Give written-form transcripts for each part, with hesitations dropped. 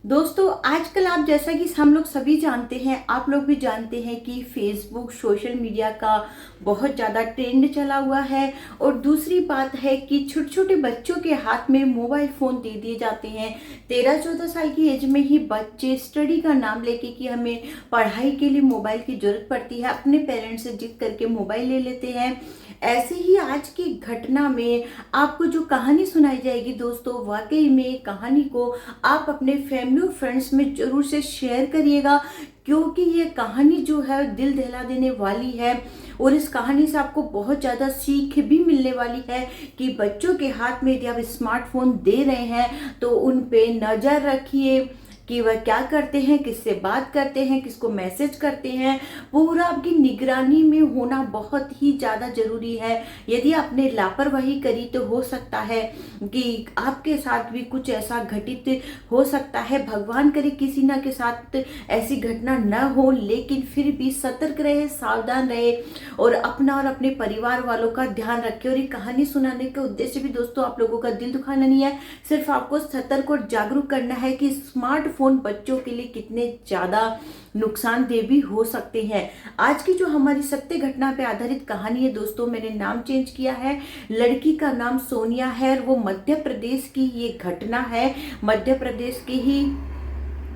दोस्तों आजकल आप जैसा कि हम लोग सभी जानते हैं, आप लोग भी जानते हैं कि फेसबुक सोशल मीडिया का बहुत ज़्यादा ट्रेंड चला हुआ है। और दूसरी बात है कि छोटे छोटे बच्चों के हाथ में मोबाइल फ़ोन दे दिए जाते हैं। 13-14 साल की एज में ही बच्चे स्टडी का नाम लेके कि हमें पढ़ाई के लिए मोबाइल की ज़रूरत पड़ती है, अपने पेरेंट्स से जिद करके मोबाइल ले लेते हैं। ऐसे ही आज की घटना में आपको जो कहानी सुनाई जाएगी दोस्तों, वाकई में कहानी को आप अपने फैमिली और फ्रेंड्स में जरूर से शेयर करिएगा, क्योंकि ये कहानी जो है दिल दहला देने वाली है। और इस कहानी से आपको बहुत ज़्यादा सीख भी मिलने वाली है कि बच्चों के हाथ में यदि आप स्मार्टफोन दे रहे हैं तो उन पे नज़र रखिए कि वह क्या करते हैं, किससे बात करते हैं, किसको मैसेज करते हैं। पूरा आपकी निगरानी में होना बहुत ही ज़्यादा ज़रूरी है। यदि आपने लापरवाही करी तो हो सकता है कि आपके साथ भी कुछ ऐसा घटित हो सकता है। भगवान करे किसी ना के साथ ऐसी घटना न हो, लेकिन फिर भी सतर्क रहे, सावधान रहे और अपना और अपने परिवार वालों का ध्यान रखें। और ये कहानी सुनाने का उद्देश्य भी दोस्तों आप लोगों का दिल दुखाना नहीं है, सिर्फ आपको सतर्क और जागरूक करना है कि स्मार्टफोन बच्चों के लिए कितने ज्यादा नुकसानदेह भी हो सकते हैं। आज की जो हमारी सत्य घटना पे आधारित कहानी है दोस्तों, मैंने नाम चेंज किया है। लड़की का नाम सोनिया है और वो मध्य प्रदेश की ये घटना है। मध्य प्रदेश के ही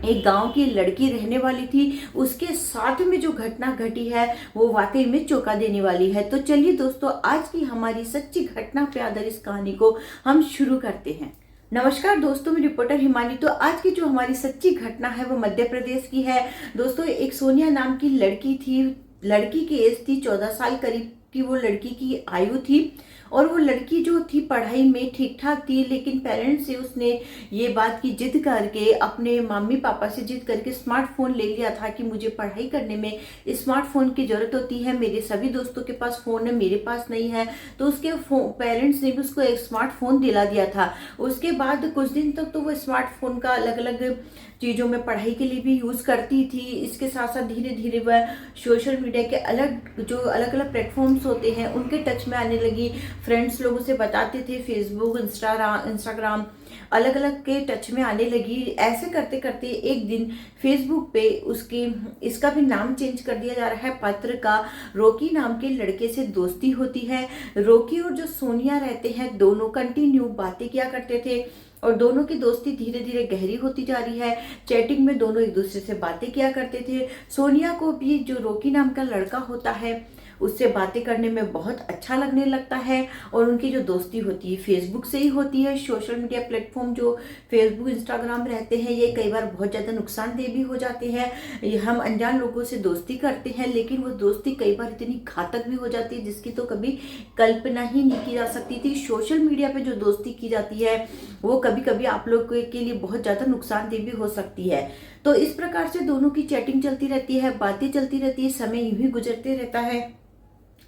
एक गांव की लड़की रहने वाली थी, उसके साथ में जो घटना घटी है वो वाकई में चौंका देने वाली है। तो चलिए दोस्तों, आज की हमारी सच्ची घटना पे आधारित इस कहानी को हम शुरू करते हैं। नमस्कार दोस्तों, मैं रिपोर्टर हिमानी। तो आज की जो हमारी सच्ची घटना है वो मध्य प्रदेश की है। दोस्तों एक सोनिया नाम की लड़की थी। लड़की की एज थी 14 साल करीब की, वो लड़की की आयु थी। और वो लड़की जो थी पढ़ाई में ठीक ठाक थी, लेकिन पेरेंट्स से उसने ये बात की जिद करके, अपने मम्मी पापा से जिद करके स्मार्टफोन ले लिया था कि मुझे पढ़ाई करने में स्मार्टफोन की जरूरत होती है, मेरे सभी दोस्तों के पास फोन है, मेरे पास नहीं है। तो उसके पेरेंट्स ने भी उसको एक स्मार्टफोन दिला दिया था। उसके बाद कुछ दिन तक तो वो स्मार्टफोन का अलग अलग चीज़ों में पढ़ाई के लिए भी यूज़ करती थी। इसके साथ साथ धीरे धीरे वह सोशल मीडिया के अलग अलग प्लेटफॉर्म्स होते हैं उनके टच में आने लगी। फ्रेंड्स लोगों से बताते थे, फेसबुक इंस्टाग्राम अलग अलग के टच में आने लगी। ऐसे करते करते एक दिन फेसबुक पे उसकी, इसका भी नाम चेंज कर दिया जा रहा है, पात्र का रोकी नाम के लड़के से दोस्ती होती है। रोकी और जो सोनिया रहते हैं दोनों कंटिन्यू बातें किया करते थे और दोनों की दोस्ती धीरे धीरे गहरी होती जा रही है। चैटिंग में दोनों एक दूसरे से बातें किया करते थे। सोनिया को भी जो रोकी नाम का लड़का होता है उससे बातें करने में बहुत अच्छा लगने लगता है। और उनकी जो दोस्ती होती है फेसबुक से ही होती है। सोशल मीडिया प्लेटफॉर्म जो फेसबुक इंस्टाग्राम रहते हैं ये कई बार बहुत ज़्यादा नुकसानदेह भी हो जाते हैं। हम अनजान लोगों से दोस्ती करते हैं, लेकिन वो दोस्ती कई बार इतनी घातक भी हो जाती है जिसकी तो कभी कल्पना ही नहीं की जा सकती थी। सोशल मीडिया पे जो दोस्ती की जाती है वो कभी कभी आप लोग के लिए बहुत ज़्यादा नुकसानदेह भी हो सकती है। तो इस प्रकार से दोनों की चैटिंग चलती रहती है, बातें चलती रहती है, समय यूं ही गुजरते रहता है।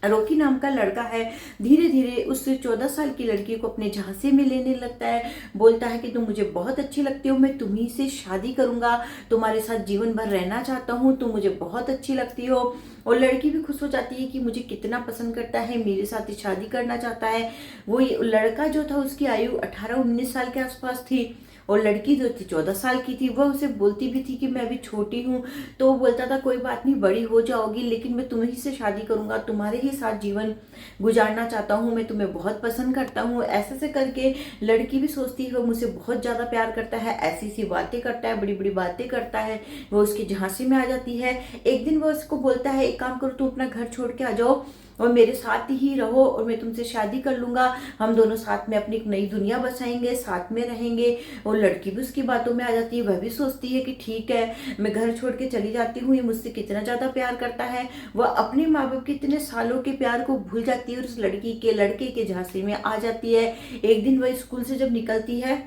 रोकी नाम का लड़का है धीरे धीरे उस 14 साल की लड़की को अपने झांसे में लेने लगता है। बोलता है कि तुम मुझे बहुत अच्छी लगती हो, मैं तुम्ही से शादी करूंगा, तुम्हारे साथ जीवन भर रहना चाहता हूँ, तुम मुझे बहुत अच्छी लगती हो। और लड़की भी खुश हो जाती है कि मुझे कितना पसंद करता है, मेरे साथ ही शादी करना चाहता है। वो लड़का जो था उसकी आयु 18-19 साल के आसपास थी और लड़की जो थी 14 साल की थी। वह उसे बोलती भी थी कि मैं अभी छोटी हूँ। तो वो बोलता था कोई बात नहीं, बड़ी हो जाओगी, लेकिन मैं तुम्ही से शादी करूंगा, तुम्हारे ही साथ जीवन गुजारना चाहता हूँ, मैं तुम्हें बहुत पसंद करता हूँ। ऐसे से करके लड़की भी सोचती है वो मुझसे बहुत ज़्यादा प्यार करता है, ऐसी ऐसी बातें करता है, बड़ी बड़ी बातें करता है। वो उसकी झांसी में आ जाती है। एक दिन वो उसको बोलता है एक काम करो, तुम अपना घर छोड़ के आ जाओ और मेरे साथ ही रहो और मैं तुमसे शादी कर लूंगा, हम दोनों साथ में अपनी एक नई दुनिया बसाएंगे, साथ में रहेंगे। और लड़की भी उसकी बातों में आ जाती है। वह भी सोचती है कि ठीक है, मैं घर छोड़ के चली जाती हूँ, ये मुझसे कितना ज्यादा प्यार करता है। वह अपने माँ बाप के इतने सालों के प्यार को भूल जाती है और उस लड़के के झांसे में आ जाती है। एक दिन वह स्कूल से जब निकलती है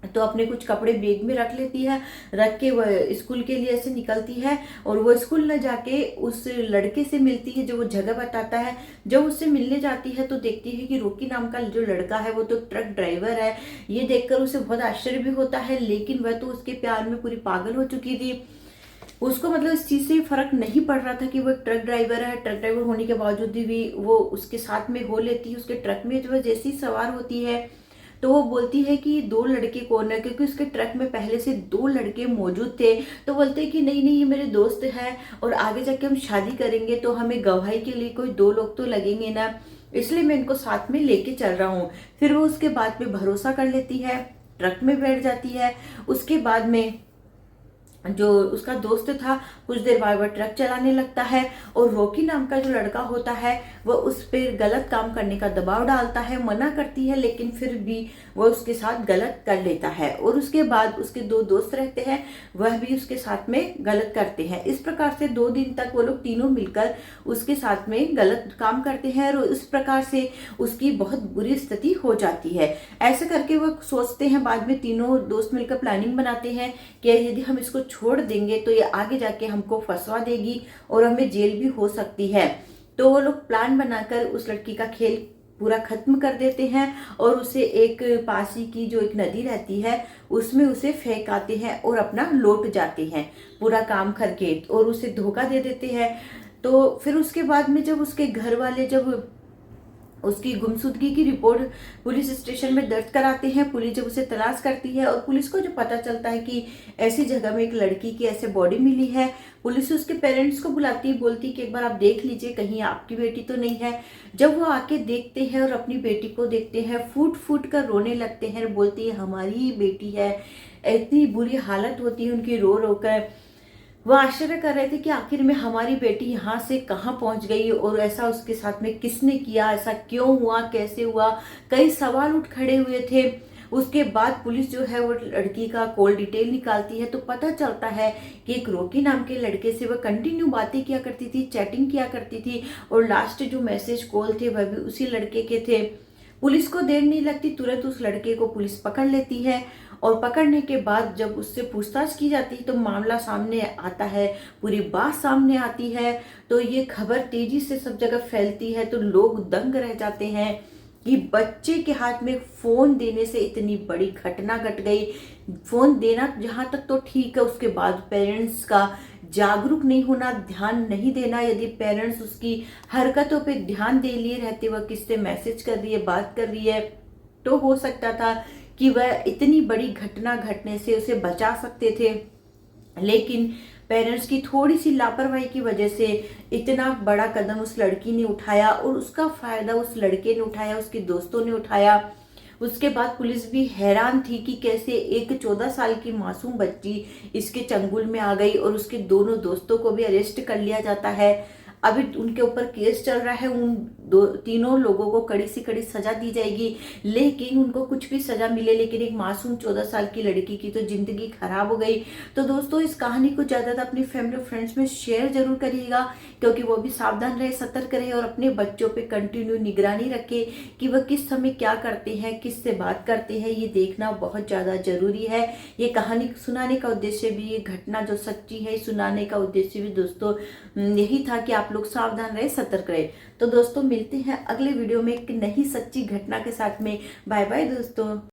तो अपने कुछ कपड़े बैग में रख लेती है, रख के वह स्कूल के लिए ऐसे निकलती है। और वो स्कूल न जाके उस लड़के से मिलती है जो वो जगह बताता है। जब उससे मिलने जाती है तो देखती है कि रोकी नाम का जो लड़का है वो तो ट्रक ड्राइवर है। ये देखकर उसे बहुत आश्चर्य भी होता है, लेकिन वह तो उसके प्यार में पूरी पागल हो चुकी थी। उसको मतलब इस चीज से फर्क नहीं पड़ रहा था कि वो एक ट्रक ड्राइवर है। ट्रक ड्राइवर होने के बावजूद भी वो उसके साथ में हो लेती है। उसके ट्रक में जो जैसी सवार होती है तो वो बोलती है कि 2 लड़के कौन है, क्योंकि उसके ट्रक में पहले से 2 लड़के मौजूद थे। तो बोलते हैं कि नहीं नहीं, ये मेरे दोस्त हैं और आगे जाके हम शादी करेंगे तो हमें गवाही के लिए कोई 2 लोग तो लगेंगे ना, इसलिए मैं इनको साथ में लेके चल रहा हूँ। फिर वो उसके बाद में भरोसा कर लेती है, ट्रक में बैठ जाती है। उसके बाद में जो उसका दोस्त था कुछ देर बाद वह ट्रक चलाने लगता है और रॉकी नाम का जो लड़का होता है वह उस पर गलत काम करने का दबाव डालता है, मना करती है, लेकिन फिर भी वह उसके साथ गलत कर लेता है। और उसके बाद उसके 2 दोस्त रहते हैं, वह भी उसके साथ में गलत करते हैं। इस प्रकार से 2 दिन तक वो लोग तीनों मिलकर उसके साथ में गलत काम करते हैं और इस प्रकार से उसकी बहुत बुरी स्थिति हो जाती है। ऐसे करके वह सोचते हैं, बाद में तीनों दोस्त मिलकर प्लानिंग बनाते हैं कि यदि हम इसको छोड़ देंगे तो ये आगे जाके हमको फंसवा देगी और हमें जेल भी हो सकती है। तो वो लोग प्लान बनाकर उस लड़की का खेल पूरा खत्म कर देते हैं और उसे एक पास ही की जो एक नदी रहती है उसमें उसे फेंक आते हैं और अपना लौट जाते हैं पूरा काम करके, और उसे धोखा दे देते हैं। तो फिर उसके बाद में जब उसके घर वाले जब उसकी गुमशुदगी की रिपोर्ट पुलिस स्टेशन में दर्ज कराते हैं, पुलिस जब उसे तलाश करती है और पुलिस को जो पता चलता है कि ऐसी जगह में एक लड़की की ऐसे बॉडी मिली है, पुलिस उसके पेरेंट्स को बुलाती है, बोलती है कि एक बार आप देख लीजिए कहीं आपकी बेटी तो नहीं है। जब वो आके देखते हैं और अपनी बेटी को देखते हैं, फूट फूट कर रोने लगते हैं, बोलती है हमारी ही बेटी है। इतनी बुरी हालत होती है उनकी रो रो कर। वो आश्चर्य कर रहे थे कि आखिर में हमारी बेटी यहाँ से कहाँ पहुँच गई और ऐसा उसके साथ में किसने किया, ऐसा क्यों हुआ, कैसे हुआ, कई सवाल उठ खड़े हुए थे। उसके बाद पुलिस जो है वो लड़की का कॉल डिटेल निकालती है तो पता चलता है कि एक रॉकी नाम के लड़के से वह कंटिन्यू बातें किया करती थी, चैटिंग किया करती थी और लास्ट जो मैसेज कॉल थे वह भी उसी लड़के के थे। पुलिस को देर नहीं लगती, तुरंत उस लड़के को पुलिस पकड़ लेती है और पकड़ने के बाद जब उससे पूछताछ की जाती है तो मामला सामने आता है, पूरी बात सामने आती है। तो ये खबर तेजी से सब जगह फैलती है तो लोग दंग रह जाते हैं कि बच्चे के हाथ में फोन देने से इतनी बड़ी घटना घट गई। फोन देना जहां तक तो ठीक है, उसके बाद पेरेंट्स का जागरूक नहीं होना, ध्यान नहीं देना। यदि पेरेंट्स उसकी हरकतों पे ध्यान दे लिए रहते, वह किससे मैसेज कर रही है, बात कर रही है, तो हो सकता था कि वह इतनी बड़ी घटना घटने से उसे बचा सकते थे। लेकिन पेरेंट्स की थोड़ी सी लापरवाही की वजह से इतना बड़ा कदम उस लड़की ने उठाया और उसका फायदा उस लड़के ने उठाया, उसके दोस्तों ने उठाया। उसके बाद पुलिस भी हैरान थी कि कैसे एक 14 साल की मासूम बच्ची इसके चंगुल में आ गई और उसके दोनों दोस्तों को भी अरेस्ट कर लिया जाता है। अभी उनके ऊपर केस चल रहा है, उन तीनों लोगों को कड़ी से कड़ी सजा दी जाएगी, लेकिन उनको कुछ भी सजा मिले लेकिन एक मासूम 14 साल की लड़की की तो जिंदगी खराब हो गई। तो दोस्तों इस कहानी को ज्यादातर अपनी फैमिली और फ्रेंड्स में शेयर जरूर करिएगा, क्योंकि वो भी सावधान रहे, सतर्क रहे और अपने बच्चों पे कंटिन्यू निगरानी रखे कि वह किस समय क्या करते हैं, किससे बात करते हैं, ये देखना बहुत ज्यादा जरूरी है। ये कहानी सुनाने का उद्देश्य भी, ये घटना जो सच्ची है सुनाने का उद्देश्य भी दोस्तों यही था कि आप लोग सावधान रहे, सतर्क रहे। तो दोस्तों मिलते हैं अगले वीडियो में एक नई सच्ची घटना के साथ में। बाय बाय दोस्तों।